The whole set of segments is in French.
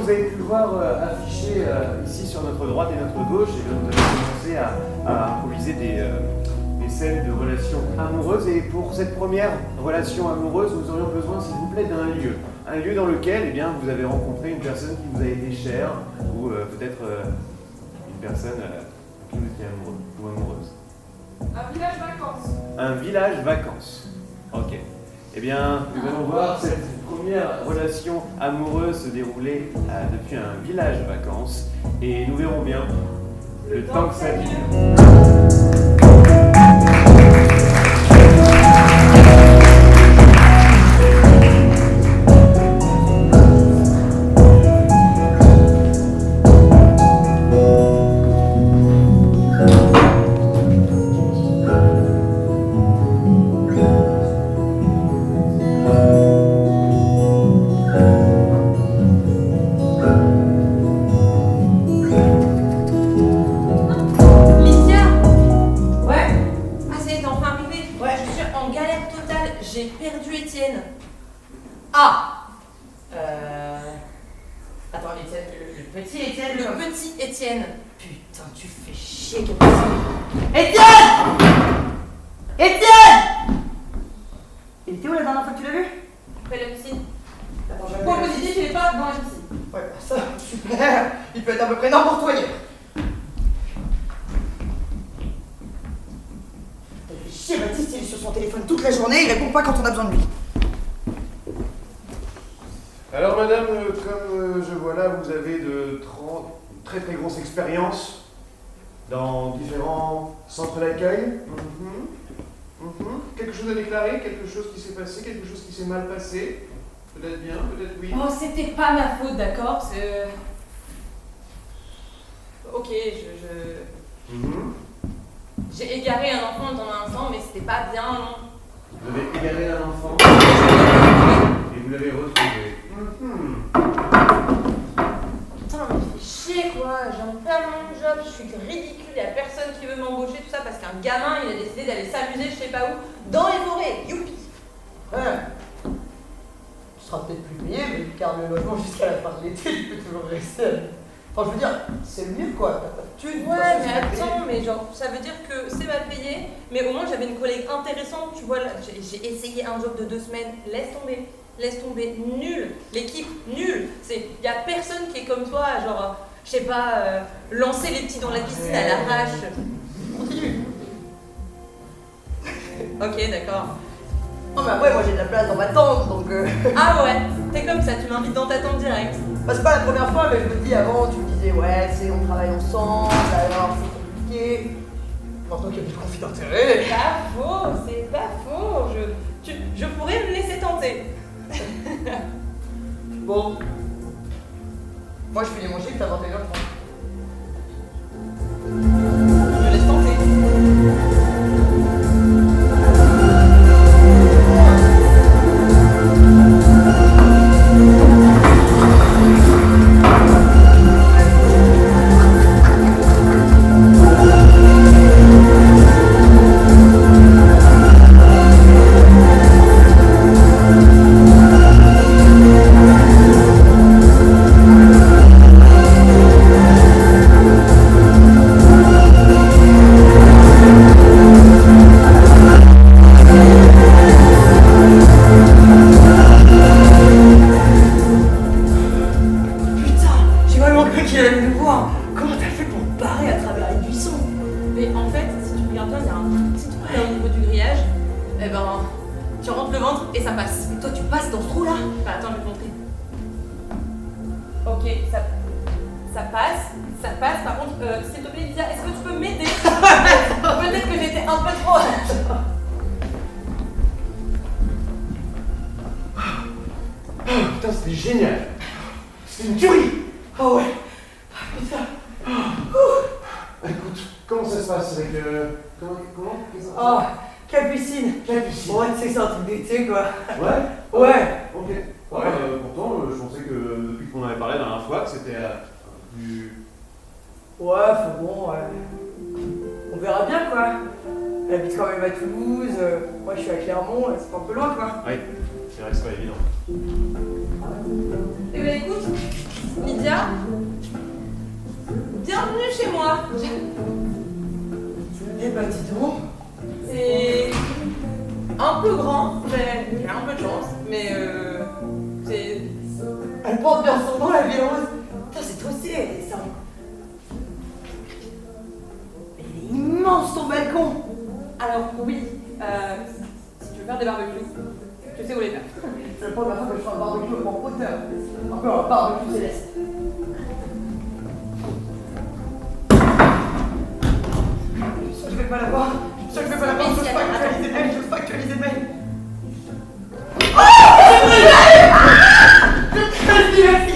vous avez pu le voir affiché ici sur notre droite et notre gauche, et bien, nous avons commencé à improviser des scènes de relations amoureuses. Et pour cette première relation amoureuse, nous aurions besoin, s'il vous plaît, d'un lieu. Un lieu dans lequel eh bien, vous avez rencontré une personne qui vous a été chère, ou peut-être une personne qui vous était amoureux ou amoureuse. Un village vacances. Un village vacances. Ok. Eh bien, nous allons voir cette première relation amoureuse se dérouler depuis un village vacances. Et nous verrons bien le temps que ça dure. J'ai perdu Étienne. Ah Attends, Étienne, le petit Étienne. Le petit Étienne. Putain, tu fais chier, Étienne Étienne Il était où la dernière fois que tu l'as vu? Près de la piscine. Attends, Point positif, il est pas dans la piscine. Ouais, bah ça, super. Il peut être à peu près n'importe où ailleurs. Il fait chier, Baptiste, il est sur son téléphone toute la journée, il répond pas quand on a besoin de lui. Alors madame, comme je vois là, vous avez de très très grosses expériences dans différents centres d'accueil. Quelque chose à déclarer, quelque chose qui s'est passé, quelque chose qui s'est mal passé. Peut-être bien, peut-être oui. Oh, c'était pas ma faute, d'accord? Ok, j'ai égaré un enfant dans un instant, mais c'était pas bien, non. Vous avez égaré un enfant et vous l'avez retrouvé. Putain, mais fait chier quoi, j'aime pas mon job, je suis ridicule, y'a personne qui veut m'embaucher, tout ça parce qu'un gamin il a décidé d'aller s'amuser je sais pas où, dans les forêts, youpi. Ouais. Tu seras peut-être plus payé, mais car le logement jusqu'à la fin de l'été, tu peux toujours rester. Enfin, je veux dire, c'est le mieux quoi, t'as pas de thunes. Ouais, mais attends, mais genre, ça veut dire que c'est mal payé, mais au moins j'avais une collègue intéressante, tu vois, là, j'ai essayé un job de 2 semaines, laisse tomber, nul, l'équipe, nulle, y a personne qui est comme toi, genre, je sais pas, lancer les petits dans la piscine à l'arrache. Continue. Ok, d'accord. Non mais après, moi j'ai de la place dans ma tente, donc Ah ouais, t'es comme ça, tu m'invites dans ta tente direct. Bah, c'est pas la première fois, mais je me dis avant, tu me disais, ouais, tu sais, on travaille ensemble, alors c'est compliqué. Maintenant qu'il y a plus de conflit d'intérêt. C'est pas faux, je pourrais me laisser tenter. Bon. Moi je finis mon chiffre à 21h30. Je laisse tenter. Tu rentres le ventre et ça passe. Et toi tu passes dans ce trou là? Bah attends, je vais te montrer. Ok, ça passe. Par contre, s'il te plaît, Lydia, est-ce que tu peux m'aider? Peut-être que j'étais un peu trop. Putain, c'était génial. C'était une tuerie. Oh ouais. Putain. Écoute, comment ça se passe avec comment Oh, Capucine. Capucine. Ouais, tu sais que c'est un truc d'été quoi. Ouais. Ouais. Ok. Ouais, pourtant, je pensais que depuis qu'on avait parlé la dernière fois, que c'était du... Ouais, faut bon, on verra bien quoi. Elle habite quand même à Toulouse, moi je suis à Clermont, c'est pas un peu loin quoi. Ouais, c'est vrai que c'est pas évident. Eh ben écoute, Lydia, bienvenue chez moi. Eh ben dis donc. C'est un peu grand, j'ai un peu de chance, mais c'est... Elle porte bien son nom, la ville rose. Putain, c'est trop stylé, ça. Il est immense ton balcon. Alors oui, si tu veux faire des barbecues, je sais où les faire. C'est la première fois que je fais un barbecue en hauteur. Encore un barbecue céleste. Je vais pas l'avoir. Je vais pas l'avoir. J'ose pas actualiser le mail. J'ose pas actualiser le mail. Oh, c'est mon mail. Je te merci.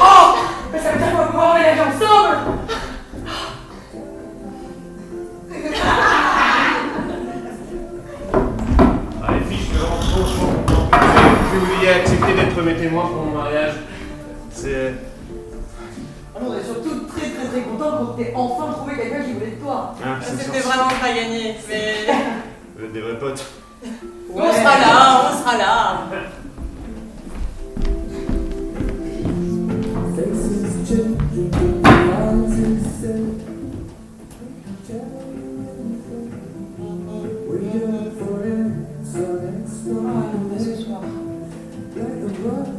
Oh, mais ça veut dire qu'on va pouvoir voyager ensemble. Ah, les filles, je suis vraiment franchement content que vous ayez accepté d'être mes témoins pour mon mariage. C'est... On est surtout très contents qu'on t'ait enfin trouvé quelqu'un qui voulait de toi. Ah, c'est C'était gentil. vraiment pas gagné, mais... Vous êtes des vrais potes. On sera là, on sera là. Ce soir.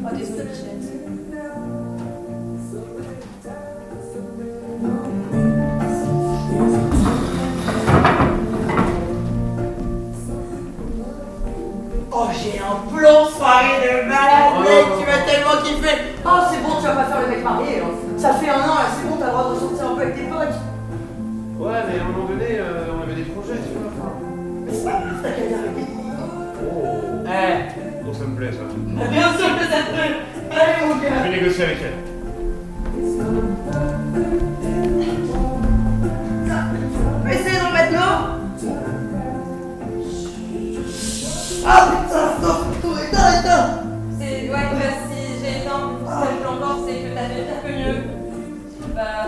Oh, des statuettes. Oh, j'ai un plan soirée de malade, mec, tu vas tellement kiffer. Oh, c'est bon, tu vas pas faire le mec marié. Hein. Ça fait 1 an, là, c'est bon, t'as le droit de ressortir un peu avec tes potes. Ouais, mais à un moment donné, on avait des projets, tu vois. Enfin... Mais c'est pas grave, t'as qu'à dire avec lui. Oh. Eh, Donc ça me plaît, ça. bah, bien sûr que ça te plaît. Allez, mon Je gars. vais négocier avec elle. Essayez dans le matelot. Ah putain, stop, éteins. C'est... Ouais, bah si j'ai éteint, si ça joue encore, c'est que t'as fait pire que mieux. Bah...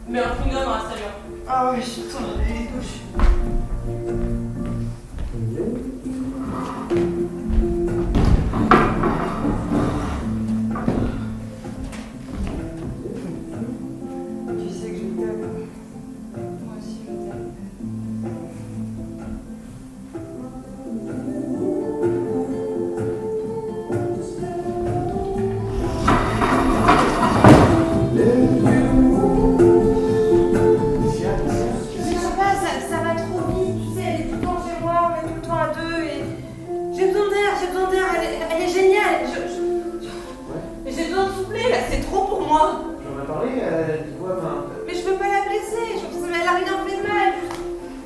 Mais un chewing-gum reste allure. Ah ouais, je suis dans les douches. Tu sais que je t'aime. Moi aussi, je t'aime. Je sais pas, ça va trop vite, tu sais, elle est tout le temps chez moi, on est tout le temps à deux et... J'ai besoin d'air, elle est géniale. Mais j'ai besoin de souffler, là, c'est trop pour moi. J'en ai parlé, tu vois, enfin... Mais je veux pas la blesser, elle a rien fait de mal.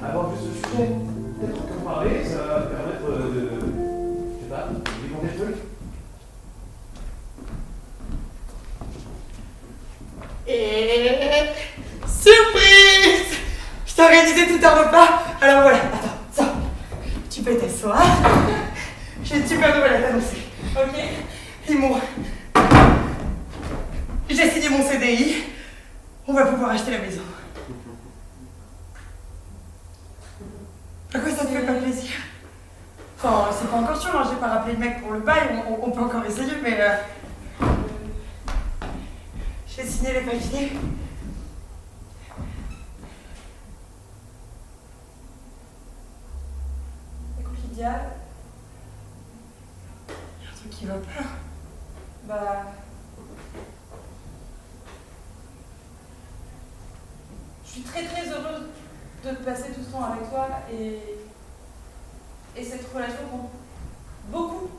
Avoir plus de sujet. Peut-être qu'en parler, ça va permettre de... Je sais pas, de décompter le truc. Et surprise! Je t'ai organisé tout un repas. Alors voilà, attends, ça. Tu peux t'asseoir. J'ai une super nouvelle à t'annoncer. Ok. Ils m'ont... J'ai signé mon CDI. On va pouvoir acheter la maison. Pourquoi ça te fait pas plaisir? Enfin, c'est pas encore sûr, hein. J'ai pas rappelé le mec pour le bail, on peut encore essayer, mais... J'ai signé les papiers. Écoute Lydia, Il y a un truc qui va pas. bah... Je suis très heureuse de passer tout ce temps avec toi et cette relation compte beaucoup,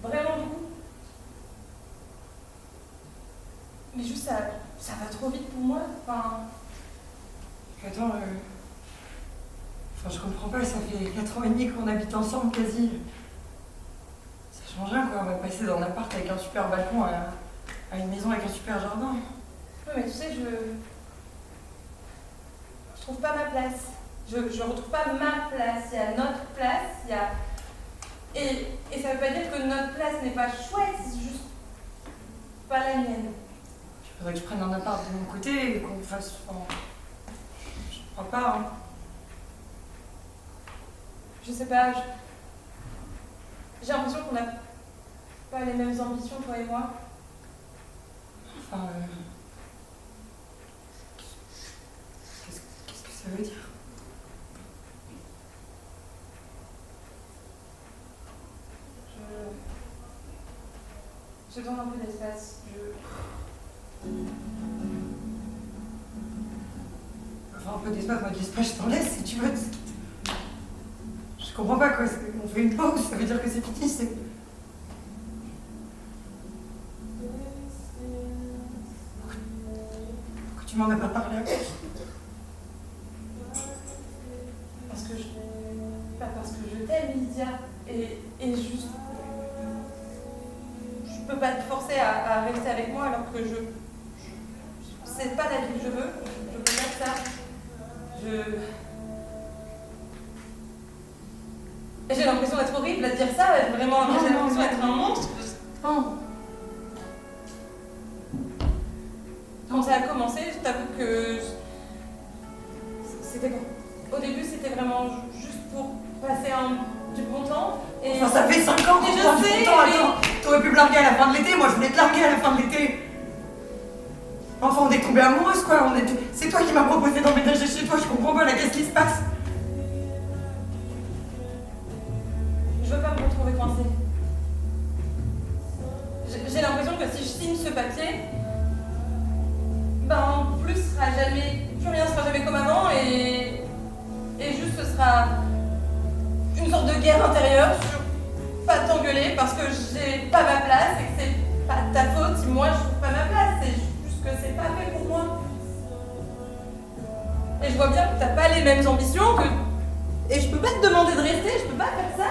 vraiment beaucoup. Mais juste ça va trop vite pour moi, enfin... Attends, enfin, je comprends pas, ça fait 4 ans et demi qu'on habite ensemble quasi. Ça change rien quoi, on va passer d'un appart avec un super balcon à une maison avec un super jardin. Ouais, mais tu sais, je trouve pas ma place. Je retrouve pas ma place. Il y a notre place, il y a... Et ça veut pas dire que notre place n'est pas chouette, c'est juste pas la mienne. Il faudrait que je prenne un appart de mon côté et qu'on fasse... Enfin, je crois pas, hein. Je sais pas, j'ai l'impression qu'on n'a pas les mêmes ambitions, toi et moi. J'ai besoin d'un peu d'espace. Enfin, un peu d'espace, moi, de l'espace, je t'en laisse si tu veux. Je comprends pas quoi. On fait une pause, ça veut dire que c'est fini, c'est. Pourquoi tu m'en as pas parlé avant? Parce que je t'aime, Lydia. Et juste. Je peux pas te forcer à rester avec moi alors que c'est pas la vie que je veux. Je peux pas ça. J'ai l'impression d'être horrible à te dire ça, vraiment, j'ai l'impression d'être un monstre. Non. Quand ça a commencé, je t'avoue que c'était bon. Au début, c'était vraiment juste pour passer du bon temps. Et Enfin, ça fait 5 ans qu'on je prend du sais, bon temps, mais- attends. T'aurais pu me larguer à la fin de l'été, moi je voulais te larguer à la fin de l'été. Enfin, on est tombés amoureuses quoi, c'est toi qui m'as proposé d'emménager chez toi, je comprends pas là, qu'est-ce qui se passe? Je veux pas me retrouver coincée. J'ai l'impression que si je signe ce papier, ben plus rien sera jamais comme avant et juste ce sera une sorte de guerre intérieure sur pas t'engueuler parce que j'ai pas ma place et que c'est pas de ta faute si moi je trouve pas ma place, c'est juste que c'est pas fait pour moi. Et je vois bien que t'as pas les mêmes ambitions et je peux pas te demander de rester, je peux pas faire ça.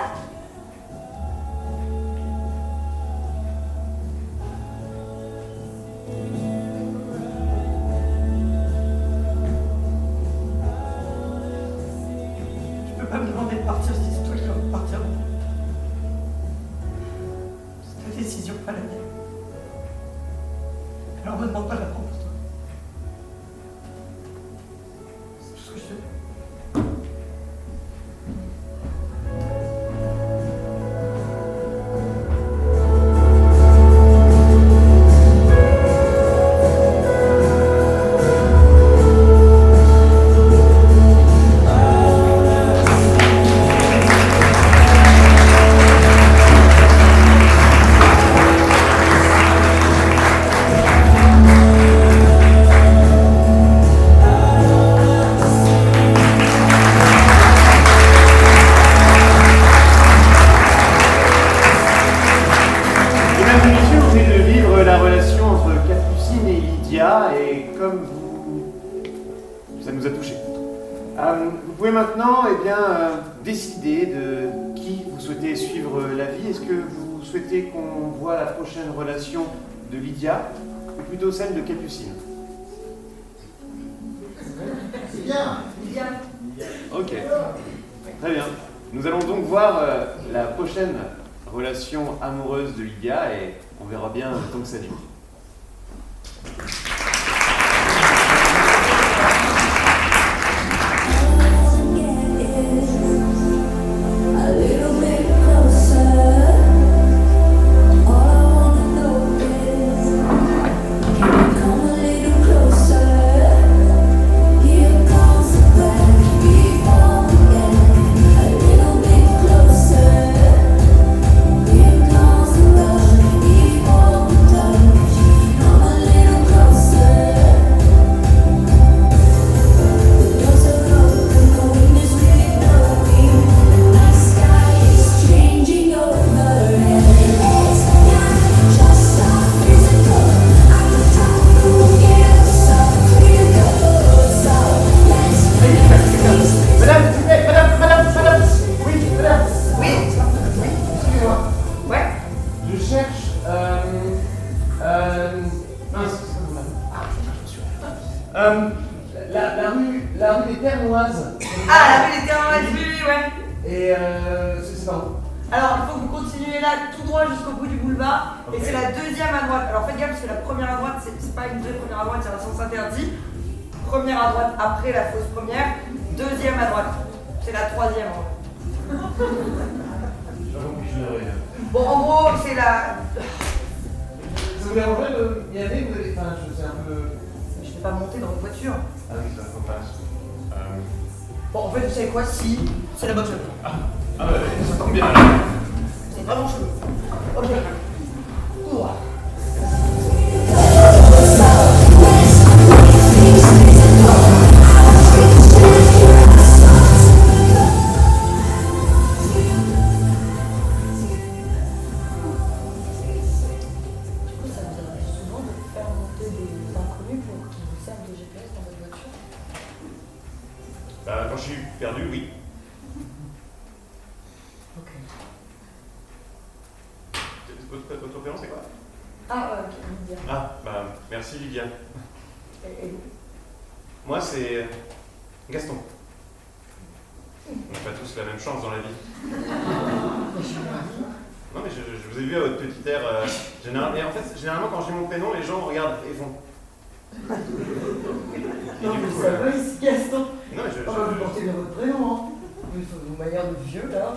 Je peux pas me demander de partir si c'est toi qui vas partir. C'est ta décision, pas la mienne. Alors me demande pas de la prendre pour toi. C'est tout ce que je te dis. Mesdames et messieurs, vous venez de vivre la relation entre Capucine et Lydia, et comme ça nous a touchés. Vous pouvez maintenant décider de qui vous souhaitez suivre la vie. Est-ce que vous souhaitez qu'on voit la prochaine relation de Lydia, ou plutôt celle de Capucine? C'est bien. Ok, très bien. Nous allons donc voir la prochaine relation amoureuse de Lydia et on verra bien le temps que ça dure. A little bit closer. All I wanna know is, can you come a little closer? Here comes the breath, keep on again. A little bit closer. Here comes the rush, keep on the touch. Come a little closer. The doors are open, the wind is really blowing. The night sky is changing overhead. It's not just a physical. I'm trying to get so critical. So let's Madame, oui, madame. Oui, Excusez-moi, ouais. je cherche. Mince, c'est pas madame. Ah, je suis la rue des Ternoises. Ah, la rue des Ternoises, oui, ouais. Et c'est par où? Alors, il faut que vous continuez là tout droit jusqu'au bout du boulevard. Ok. Et c'est la deuxième à droite. Alors, faites gaffe parce que la première à droite, c'est pas une vraie première à droite, c'est un sens interdit. Première à droite après la fausse première. Deuxième à droite. C'est la troisième en fait. J'avoue que je vais revenir. Bon, en gros, c'est la. Ça vous dérangerait de y aller? Enfin, je sais un peu. Je vais pas monter dans votre voiture. Ah oui, ça faut pas. Bon, en fait, vous savez quoi? Si, c'est la bonne chemin. Ah ouais, ça tombe bien. C'est vraiment chelou. Ok. Ouah. prévenu pour qu'il vous serve de GPS dans votre voiture? Bah, quand je suis perdu, oui. Ok. Votre prénom, c'est quoi? Ah, ok, Lydia. Ah, bah, merci Lydia. Et vous? Moi, c'est Gaston. On n'a pas tous la même chance dans la vie. Non, mais je vous ai vu à votre petit air. Et en fait, généralement, quand je dis mon prénom, les gens regardent et font. Et Non, du mais coup, ça va ici, Gaston. non, mais On va vous porter bien votre prénom, hein. Vous manière de vieux, là.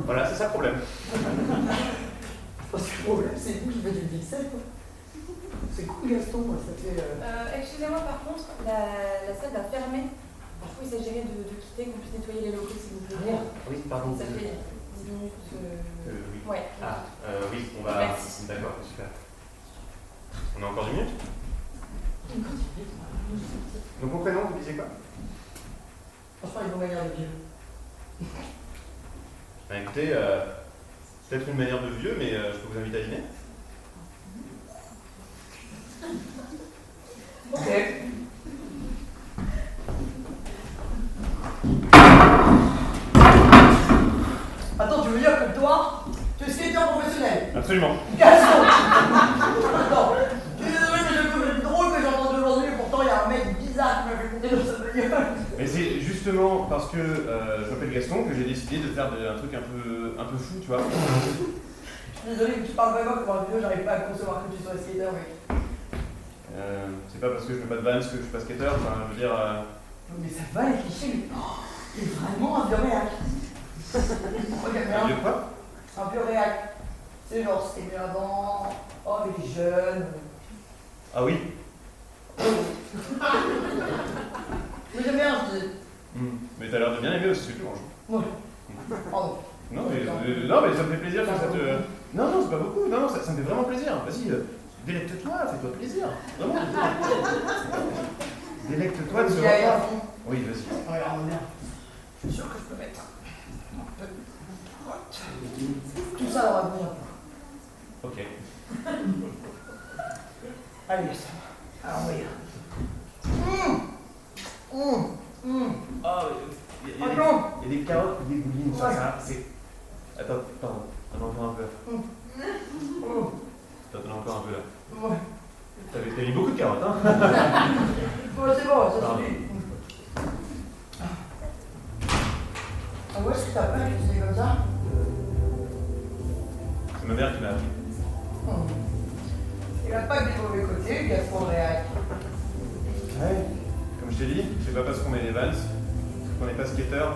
Voilà, c'est ça le problème. Parce que le problème, c'est vous qui faites une vixelle, quoi. C'est cool, Gaston, moi, ça fait. Excusez-moi, par contre, la salle va fermer. Du coup, il s'agirait de quitter, qu'on puisse nettoyer les locaux, s'il vous plaît. Oui, pardon. Ça fait 10 minutes. Oui. Ouais. Ah, oui, on va. Merci. D'accord, super. On a encore 10 minutes? Donc, mon prénom, vous disiez quoi? Franchement, ils ont manière de vieux. Bah, écoutez, peut-être une manière de vieux, mais je peux vous inviter à dîner? Ok. Attends, tu veux dire que toi, tu es skateur professionnel? Absolument. Gaston. Attends, je suis désolé, mais c'est le plus drôle que j'ai entendu aujourd'hui, pourtant il y a un mec bizarre qui m'a fait monter dans sa bagnole. Mais c'est justement parce que je m'appelle Gaston que j'ai décidé de faire un truc un peu fou, tu vois. Je suis désolé, mais tu parles vraiment comme un vieux, j'arrive pas à concevoir que tu sois skater, mec. C'est pas parce que je mets pas de Vans que je suis pas skateur, enfin, je veux dire. Mais ça va les clichés, mais oh, t'es vraiment un vieux réac. Regarde Un bien, vieux quoi? un vieux réac. C'est genre, c'était mieux avant, oh, mais les jeunes. Ah oui? Mais j'aime bien, je dis. Mais t'as l'air de bien aimer aussi ce que tu manges. Ouais. Pardon. Non, mais ça me fait plaisir que ça te. Non, c'est pas beaucoup, non, ça me fait vraiment plaisir. Vas-y, délecte-toi, fais-toi plaisir. Vraiment. Délecte-toi de ce repas. Oui, vas-y. Regarde bien. Je suis sûr que je peux mettre un peu de droite. Tout ça dans la bouche. Ok. Allez, ça. Alors, oui. Ah, il y a des carottes qui dégoulinent, ça, c'est. Attends, pardon, on en encore un peu. Attends, on en encore un peu là. Ouais. T'as mis beaucoup de carottes, hein? Bon, c'est bon, ça Pardon. suffit. Ah ouais, est-ce que t'as pas cuisiné comme ça? C'est ma mère qui m'a appris. Il a pas que des mauvais côtés, Gaston Réac. Ouais. Comme je t'ai dit, c'est pas parce qu'on met des Vans qu'on n'est pas skater.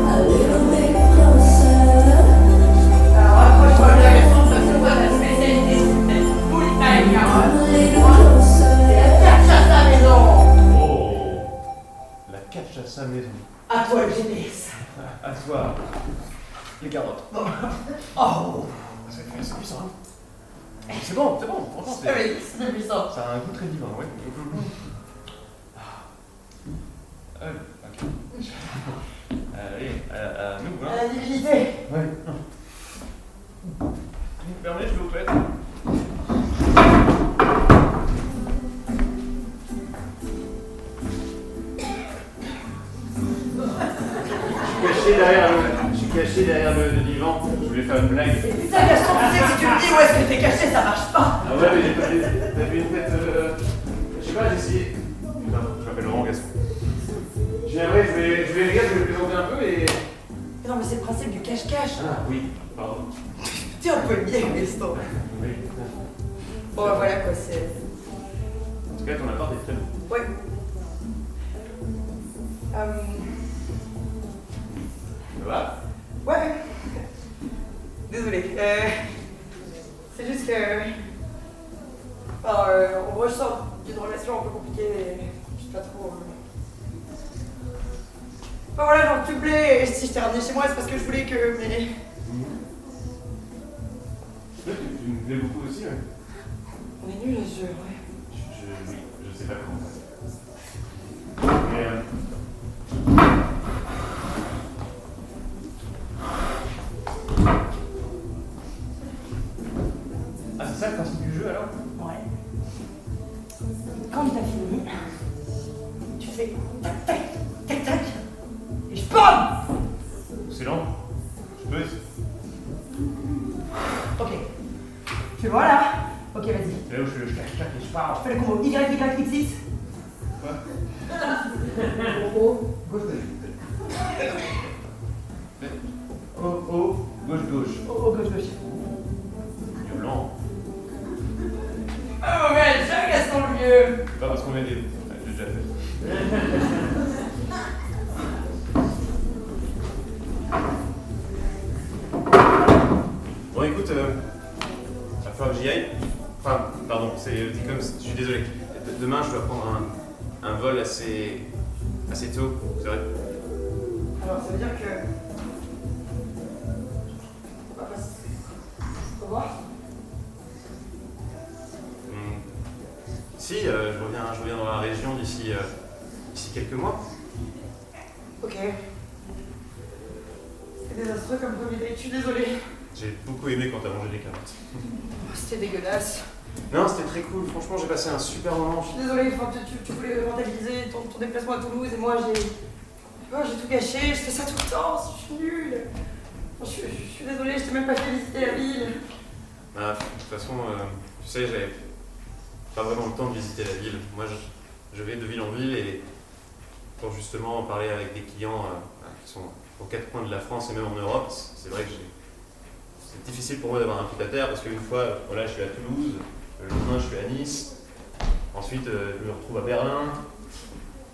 A little bit closer. Alors, accroche-toi bien, Gaston, ça c'est quoi ta spécialité? Full time, carotte. A little closer. La cache à ta maison. Oh! La cache à sa maison. À toi le GPS. À toi. Les carottes. Oh. C'est puissant, hein? C'est bon, franchement, Ah oui, c'est puissant. ça a un goût très divin, oui. Ok. Allez, à nous, À hein? la divinité. Ouais. Vous me permettez, je vais aux toilettes. Je suis caché derrière le divan. Je voulais faire une blague. Putain, Gaston, tu sais que si tu me dis où est-ce que t'es caché, ça marche pas. Ah ouais, mais t'as vu une tête. Je sais pas, j'ai essayé. Putain, je m'appelle Laurent Gaston. J'aimerais, je vais rire, je vais me présenter un peu et. Non, mais c'est le principe du cache-cache. Ah oui, pardon. T'es un peu niais, Gaston. Oui. Bon, bah voilà quoi, c'est. En tout cas, ton appart est très beau. Ouais. Ça va? Ouais. Désolé. C'est juste que. Enfin, en gros, je sors d'une relation un peu compliquée et je sais pas trop. Enfin voilà, genre, tu me plais, et si je t'ai ramené chez moi, c'est parce que je voulais que. Mais. Ouais, tu me plais beaucoup aussi, ouais. On est nuls à ce jeu, ouais. Oui, je sais pas comment ça. Mais ah, c'est ça le principe du jeu alors? Ouais. Quand t'as fini, tu fais tac tac tac tac et je BAM! Excellent. Je peux essayer. Ok. Tu vois là? Ok, vas-y. C'est là où je fais le clac et je pars. Fais le combo Y, Y, X6. Quoi? Oh, gauche, gauche. Oh, gauche. Oh, gauche, gauche. Violent. Oh, mais j'ai Gaston le vieux. C'est pas parce qu'on est des. Ouais, j'ai déjà fait. Bon, écoute, va falloir que j'y aille. Enfin, pardon, c'est comme. Je suis désolé. Demain, je dois prendre un vol assez tôt, c'est vrai. Alors, ça veut dire que. On va pas se revoir. Si, je reviens dans la région d'ici quelques mois. Ok. C'est désastreux comme premier date, je suis désolée. J'ai beaucoup aimé quand t'as mangé des carottes. C'était dégueulasse. Non, c'était très cool. Franchement, j'ai passé un super moment. Je suis désolée, enfin, tu voulais rentabiliser ton déplacement à Toulouse et moi j'ai tout gâché, je fais ça tout le temps, je suis nulle. Je suis désolée, je t'ai même pas fait visiter la ville. Bah, de toute façon, tu sais, j'avais pas vraiment le temps de visiter la ville. Moi, je vais de ville en ville et pour justement parler avec des clients qui sont aux quatre coins de la France et même en Europe, c'est vrai que c'est difficile pour moi d'avoir un pied à terre parce qu'une fois, voilà, je suis à Toulouse, le lendemain, je suis à Nice, ensuite, je me retrouve à Berlin.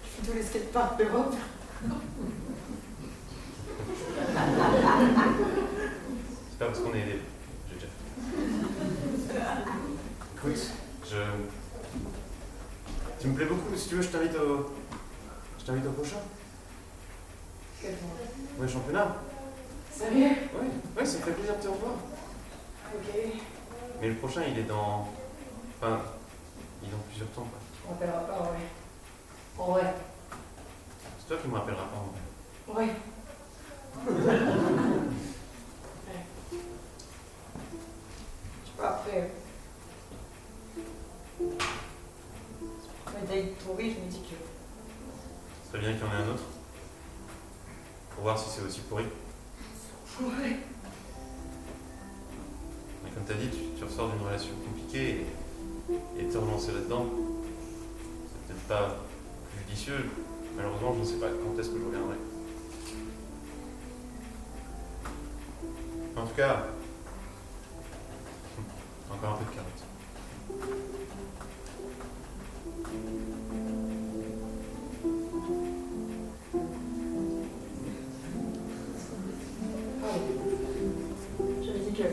Je fais tous les skateparks d'Europe. C'est pas parce qu'on est des. J'ai déjà fait. Écoute, tu me plais beaucoup. Si tu veux, je t'invite au prochain. Quel Ouais, championnat. Sérieux? Ouais, ça me fait plaisir de te revoir. Ok. Mais le prochain, il est dans. Enfin, il est dans plusieurs temps, quoi. Tu me rappelleras pas, ouais. En vrai. C'est toi qui me rappelleras pas, en vrai. Ouais. Je sais pas, après. Mais date pourri, je me dis que. Ce serait bien qu'il y en ait un autre. Pour voir si c'est aussi pourri. Ouais. Mais comme t'as dit, tu ressors d'une relation compliquée et te relancer là-dedans, c'est peut-être pas plus judicieux. Malheureusement, je ne sais pas quand est-ce que je reviendrai. En tout cas, encore un peu de carotte. J'avais dit que.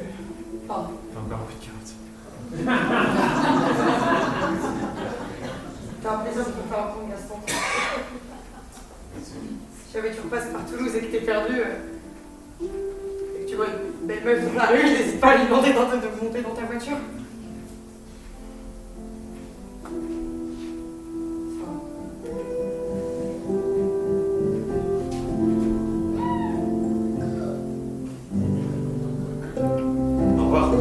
Pardon. Encore un peu de carotte. C'était un plaisir de te faire entendre, Gaston. Si jamais tu repasses par Toulouse et que t'es perdu, et que tu vois une belle meuf dans la rue, n'hésite pas à lui demander de monter dans ta voiture. Au revoir. Au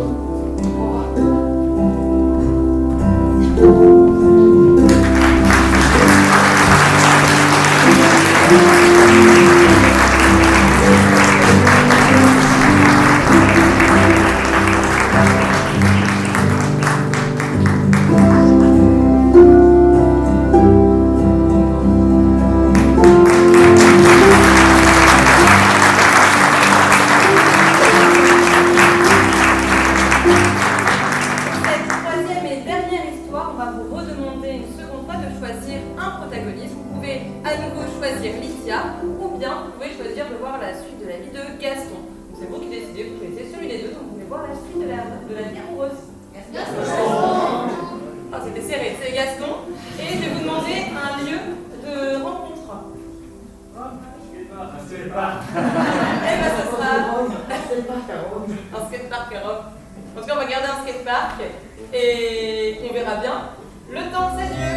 revoir. protagonistes. Vous pouvez à nouveau choisir Lydia ou bien vous pouvez choisir de voir la suite de la vie de Gaston. Donc c'est vous qui décidez, vous choisissez celui des deux, donc vous pouvez voir la suite de la vie amoureuse. Gaston. Ah, c'était serré, c'est Gaston. Et je vais vous demander un lieu de rencontre. C'est pas. Eh ben ça sera un skatepark à Rome. En tout cas, on va garder un skatepark et on verra bien. Le temps, c'est Dieu.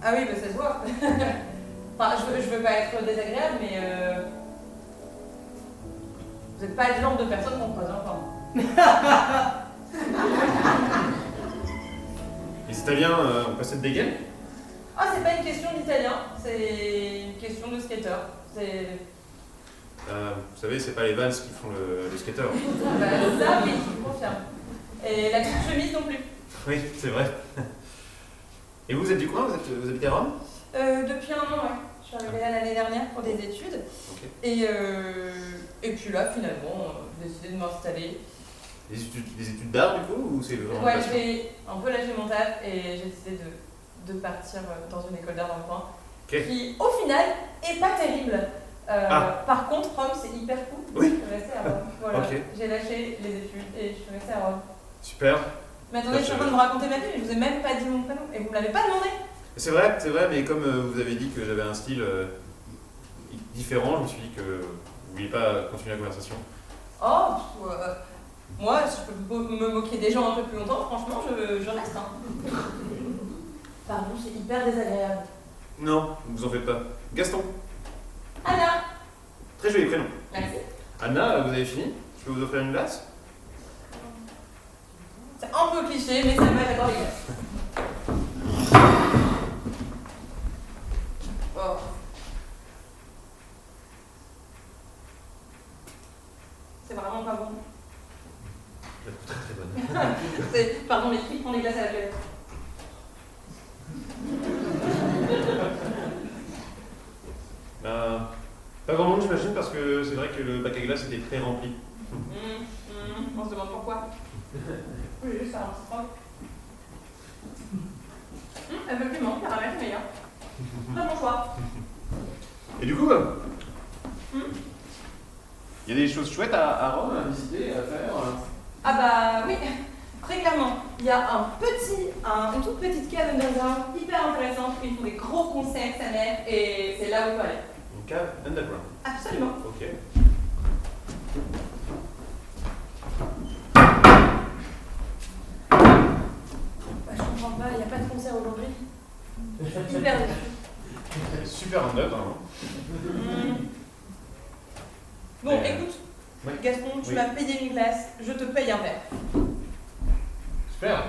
Ah oui, bah ça se voit. Enfin, je veux pas être désagréable, mais vous n'êtes pas le genre de personne qu'on croise encore. Les Italiens, on passe cette dégaine? Ah, c'est pas une question d'italien, c'est une question de skater. C'est... vous savez, c'est pas les Vans qui font le skater. Bah, ça, oui, je confirme. Et la petite chemise non plus. Oui, c'est vrai. Et vous êtes du coin? Vous habitez à Rome? Depuis un an, ouais. Je suis arrivée là l'année dernière pour des études. Okay. Et puis là, finalement, j'ai décidé de m'installer. Des études d'art, du coup, ou c'est vraiment Ouais, j'ai un peu lâché mon taf et j'ai décidé de partir dans une école d'art dans le coin. Okay. Qui, au final, est pas terrible. Par contre, Rome, c'est hyper cool. Oui. Je suis restée à Rome. Voilà. Okay. J'ai lâché les études et je suis restée à Rome. Super. Mais attendez, je suis en train de vous raconter ma vie, mais je vous ai même pas dit mon prénom et vous me l'avez pas demandé. C'est vrai, mais comme vous avez dit que j'avais un style différent, je me suis dit que vous vouliez pas continuer la conversation. Oh, moi, si je peux me moquer des gens un peu plus longtemps, franchement, je reste. Hein. Pardon, c'est hyper désagréable. Non, ne vous en faites pas. Gaston. Anna. Très joli prénom. Merci. Anna, vous avez fini? Je peux vous offrir une glace? C'est un peu cliché, mais ça va, j'adore les glaces. Oh. C'est vraiment pas bon. Très très bonne. Pardon, les filles prennent des glaces à la palette. Pas grand monde, j'imagine, parce que c'est vrai que le bac à glace était très rempli. On se demande pourquoi. Oui, juste ça, c'est pas. Un peu plus menthe, caramel, c'est meilleur. Très bon choix. Et du coup, il y a des choses chouettes à Rome, à visiter, à faire. Ah bah oui, très clairement. Il y a une toute petite cave underground hyper intéressante où ils font des gros concerts, sa mère, et c'est là où il faut aller. Une cave underground. Absolument. Ok. Bah, je comprends pas, il n'y a pas de concert aujourd'hui. Je suis hyper déçue. Super under, hein. Bon, écoute, oui. Gaston, tu Oui. m'as payé une glace, je te paye un verre. Super.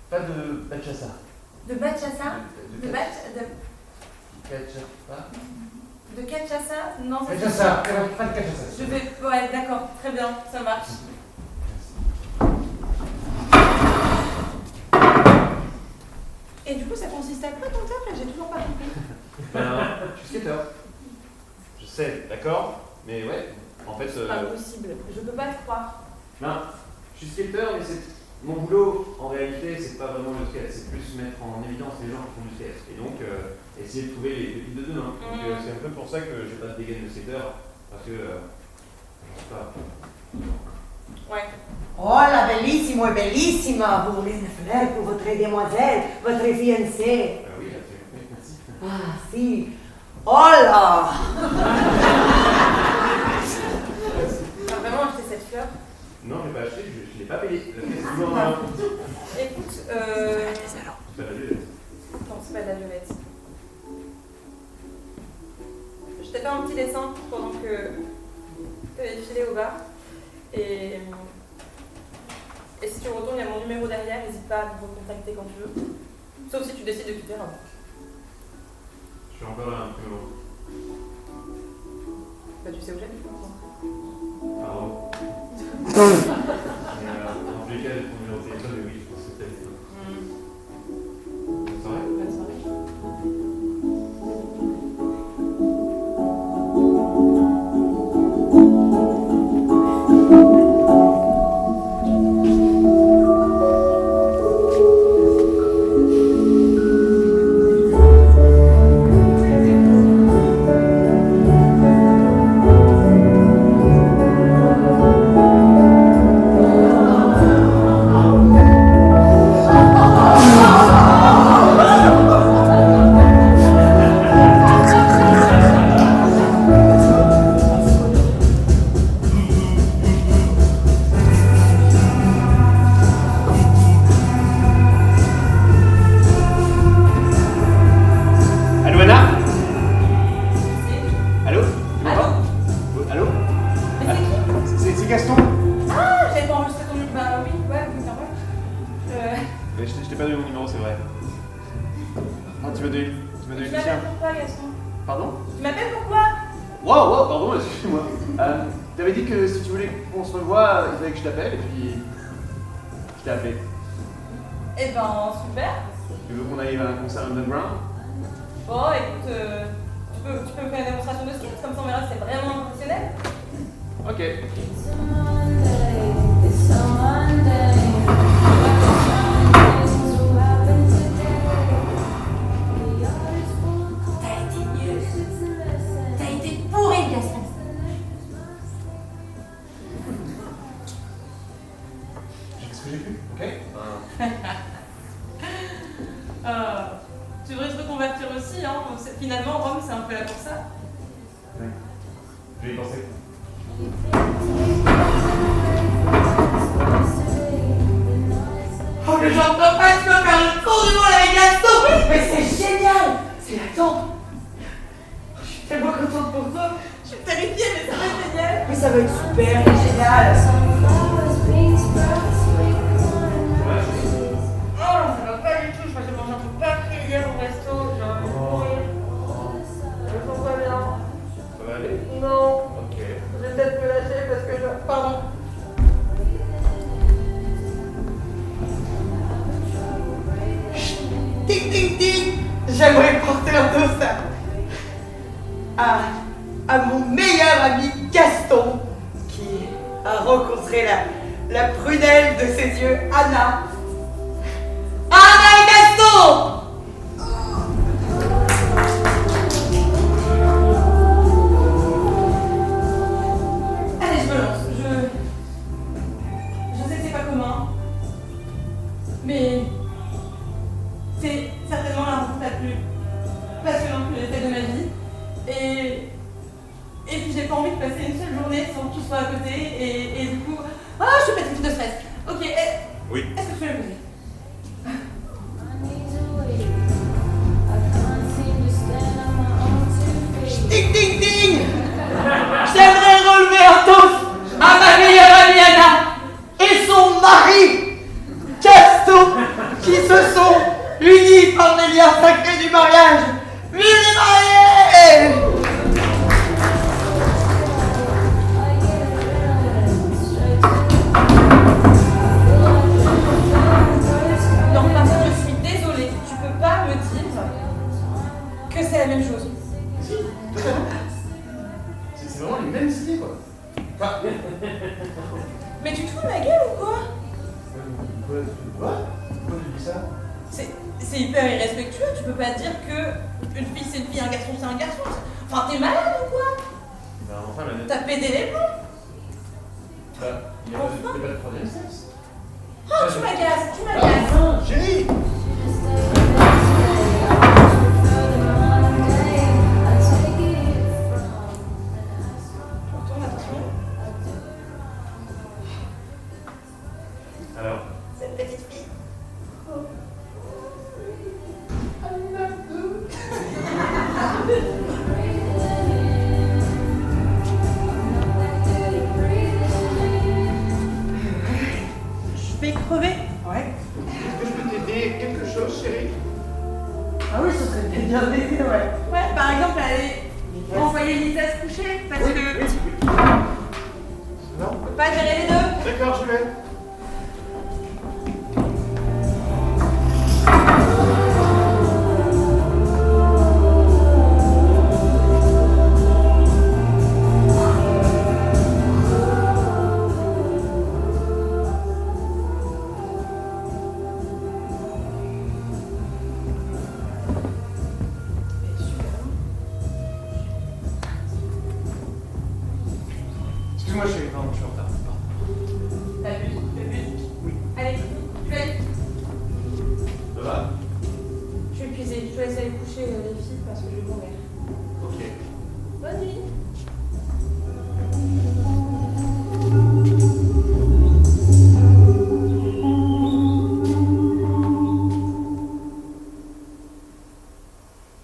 Pas de bachata. De bachata? De cachaça? Non, c'est Bachata, pas de cachaça. Je vais... Ouais, d'accord, très bien, ça marche. Et du coup, ça consiste à quoi ton taf là? J'ai toujours pas compris. Je suis skater. Je sais, d'accord? Mais ouais, en fait... C'est pas possible, je peux pas te croire. Non, je suis skater, mais c'est... Mon boulot, en réalité, c'est pas vraiment le skate, c'est plus mettre en évidence les gens qui font du skate. Et donc, essayer de trouver les pépites de demain. Donc, c'est un peu pour ça que j'ai pas de dégaine de skater, parce que... je sais pas. Ouais. Hola, bellissimo e bellissima. Vous voulez une fleur pour votre demoiselle, votre fiancée? Oui, absolument. Merci. Ah, si. Hola. T'as vraiment acheté cette fleur? Non, je l'ai pas acheté, je l'ai pas payé. La pièce est toujours Écoute, C'est pas la violette. non, c'est pas de la violette. Je t'ai fait un petit dessin pendant que t'avais filé au bar. Et si tu retournes, il y a mon numéro derrière, n'hésite pas à me recontacter quand tu veux. Sauf si tu décides de quitter avant. Je suis encore là un petit moment. Bah tu sais où j'habite maintenant. Pardon. Mais en tous les cas, j'ai ton numéro de téléphone, et oui, je pense que c'est ça. Bonne soirée. Bonne soirée. Allô, Anna? Allô? Tu m'entends? Allô? Mais c'est qui? C'est Gaston? Ah, j'avais pas enregistré ton numéro. Bah oui, ouais, bien ouais. Je t'ai pas donné mon numéro, c'est vrai. Ah, tu m'as donné Tu le tien. m'appelles pourquoi, Gaston? Pardon? Tu m'appelles pourquoi? Wow, pardon, excuse-moi. T'avais dit que si tu voulais qu'on se revoie, il fallait que je t'appelle, et puis je t'ai appelé. Eh ben, super. Tu veux qu'on aille à un concert underground? Bon, écoute, tu peux me faire une démonstration de skate, comme ça on verra si c'est vraiment professionnel. Ok. It's a Monday, it's a Monday. Things will happen today. The yard is full of cars. T'as été nul. It's a lesson. T'as été pourri, Gaston. Qu'est-ce que j'ai pu? Ok. Tu devrais te reconvertir aussi, hein. Finalement, Rome, c'est un peu là pour ça. Ouais. Je vais y penser. Oh, mais j'en peux pas, tu vas faire le tour du monde avec Gaston. Mais c'est génial. C'est la tente. Je suis tellement contente pour toi. Je suis terrifiée, mais ça va être génial. Mais ça va être super et génial. Sunflowers, pink sprouts, sweet corn. Oh, ça va pas du tout. Je crois que j'ai mangé un peu pas pris hier au resto. J'ai un peu pourri. Je me sens pas bien. Ça va aller? Non. Ok. Je vais peut-être me lâcher parce que je... Pardon. Ding ding ding. J'aimerais porter un toast à mon meilleur ami Gaston, qui a rencontré la prunelle de ses yeux, Anna. Anna et Gaston. Allez, je me lance. Je sais que c'est pas commun, mais c'est certainement la rencontre la plus passionnante que j'ai faite de ma vie. Et puis j'ai pas envie de passer une seule journée sans que tu sois à côté. Et du coup, ah, je suis pétrie de stress. Ok, Oui. est-ce que tu peux le poser? I need to wait. I can't seem to stand on my own 2 feet. Ding ding ding. J'aimerais relever un toast à ma meilleure amie Anna et son mari Gaston, qui se sont unis par les liens sacrés du mariage. Vive les mariés! I get adrenaline straight to the I feel like I'm first. Non, par contre, je suis désolée. Tu peux pas me dire que c'est la même chose. Si, totalement. C'est vraiment les mêmes idées, quoi. Enfin, Mais tu te fous de ma gueule ou quoi? Quoi? Pourquoi tu dis ça? C'est hyper irrespectueux. Tu peux pas dire que une fille c'est une fille, un garçon c'est un garçon. Enfin, t'es malade ou quoi? Bah, enfin, la T'as pédé les plombs? Il n'y a pas de troisième sexe. Oh, tu m'agaces, tu m'agaces. Enfin, chérie. Retourne, attention. Alors, Cette petite fille. Je vais crever. Ouais. est-ce que je peux t'aider quelque chose, chérie? Ah oui, ce serait bien d'aider, ouais. Ouais, par exemple, aller envoyer Lisa se coucher parce que tu Non? peux pas gérer les deux. D'accord, je vais. Excuse-moi, chérie, pardon, je suis en retard. T'abuses. Oui. Allez, fais. Ça va? Je suis épuisée. Je te laisse aller coucher les filles parce que je vais mourir. Ok. Bonne nuit.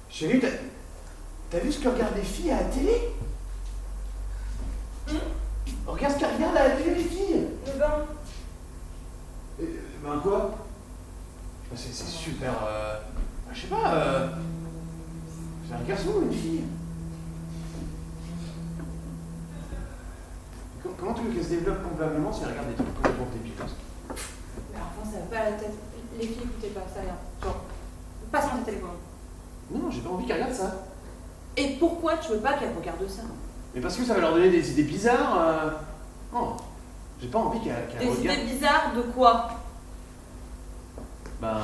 Chérie, t'as vu ce que regardent les filles à la télé? Regarde ce qu'elles regardent à la télé, les filles. Le bain. Ben quoi? C'est super. Je sais pas. C'est un garçon ou une fille? Comment tu veux qu'elle se développe complètement si elle regarde des trucs complètement débiles comme ça? Mais enfin, ça va pas à la tête. Les filles, écoutez pas, ça rien. Genre, passe-moi tes téléphone. Non, j'ai pas envie qu'elle regarde ça. Et pourquoi tu veux pas qu'elle regarde ça? Mais parce que ça va leur donner des idées bizarres. Non, j'ai pas envie qu'elle Des regarde. idées bizarres de quoi? Ben.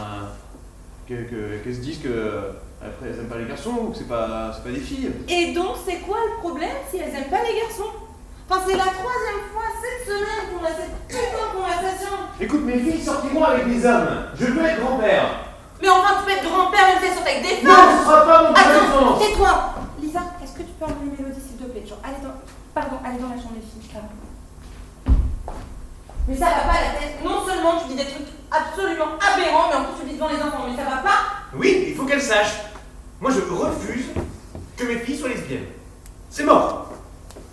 Qu'elles se disent que. Après, elles aiment pas les garçons, ou que c'est pas des filles. Et donc, c'est quoi le problème si elles aiment pas les garçons? Enfin, c'est la troisième fois cette semaine qu'on a cette putain de conversation. Écoute, mes filles, sortez-moi avec des hommes. Je veux être grand-père. Mais enfin, tu peux être grand-père même si elles sont avec des Non, femmes. ce sera pas mon Attends, préférence. tais-toi. Lisa, est-ce que tu peux enlever Mélodie s'il te plaît? Genre, allez dans... Pardon, allez dans la chambre des filles, là. Mais ça va pas la tête. Non seulement tu dis des trucs absolument aberrants, mais en plus tu dis devant les enfants, mais ça va pas. Oui, il faut qu'elles sachent. Moi, je refuse que mes filles soient lesbiennes. C'est mort.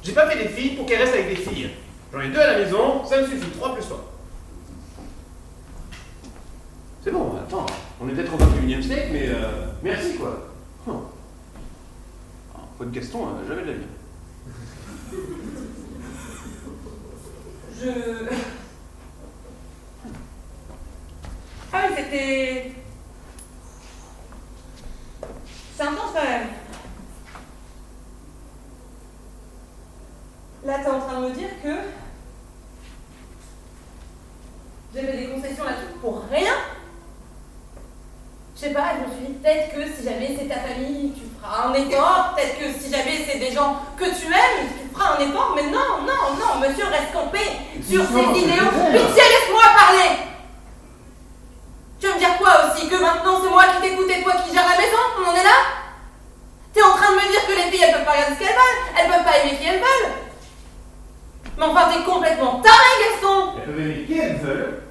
J'ai pas fait des filles pour qu'elles restent avec des filles. J'en ai 2 à la maison, ça me suffit. 3 plus 3. C'est bon, attends. On est peut-être au 21e siècle, mais merci quoi. Faute de Gaston, jamais de la vie. Ah oui, c'était... C'est intense quand même. Là, t'es en train de me dire que... J'avais des concessions là-dessus pour rien. Je sais pas, je me suis dit peut-être que si jamais c'est ta famille, tu feras un effort. Peut-être que si jamais c'est des gens que tu aimes, tu feras un effort. Mais non, non, non, monsieur reste campé sur ses idéaux. Pitié, laisse-moi parler. Tu veux me dire quoi aussi? Que maintenant c'est moi qui t'écoute et toi qui gère la maison? On en est là? T'es en train de me dire que les filles elles peuvent pas regarder ce qu'elles veulent, elles peuvent pas aimer qui elles veulent. Mais enfin t'es complètement taré, Gaston. Elles peuvent aimer qui elles veulent,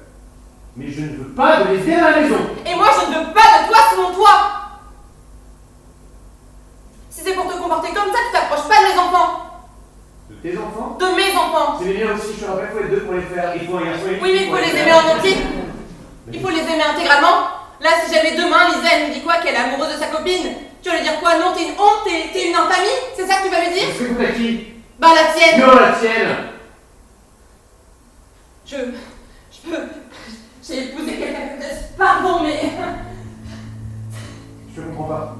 mais je ne veux pas de lesbiennes à la maison. Et moi je ne veux pas de toi sous mon toit. Si c'est pour te comporter comme ça, tu t'approches pas de mes enfants. De tes enfants? De mes enfants. C'est les miens aussi, je te rappelle, il faut être 2 pour les faire. Il faut un garçon et une Oui, mais fille il pour faut les faire. aimer en entier. Il faut les aimer intégralement. Là, si jamais demain, Lisa, elle nous dit quoi? Qu'elle est amoureuse de sa copine, tu vas lui dire quoi? Non, t'es une honte, t'es une infamie? C'est ça que tu vas lui dire? Est-ce que t'as qui? Bah, la tienne. Non, la tienne. J'ai épousé quelqu'un de... Pardon, mais... Je te comprends pas.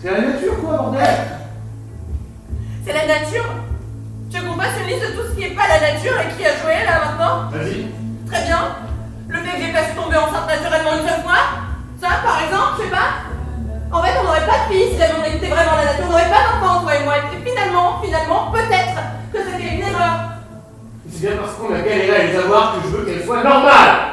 C'est la nature, quoi, bordel. C'est la nature. Tu veux qu'on fasse une liste de tout ce qui est pas la nature et qui a joué, là, maintenant? Vas-y. Très bien. Le fait que j'ai pas su tomber enceinte naturellement une seule fois. Ça, par exemple, je sais pas. En fait, on n'aurait pas de fille si jamais on écoutait vraiment la nature. On n'aurait pas d'enfant, toi et moi. Et finalement, peut-être que c'était une erreur. C'est bien parce qu'on a galéré à les avoir que je veux qu'elles soient normales.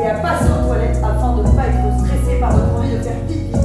Et à passer aux toilettes afin de ne pas être stressé par votre envie de faire pipi.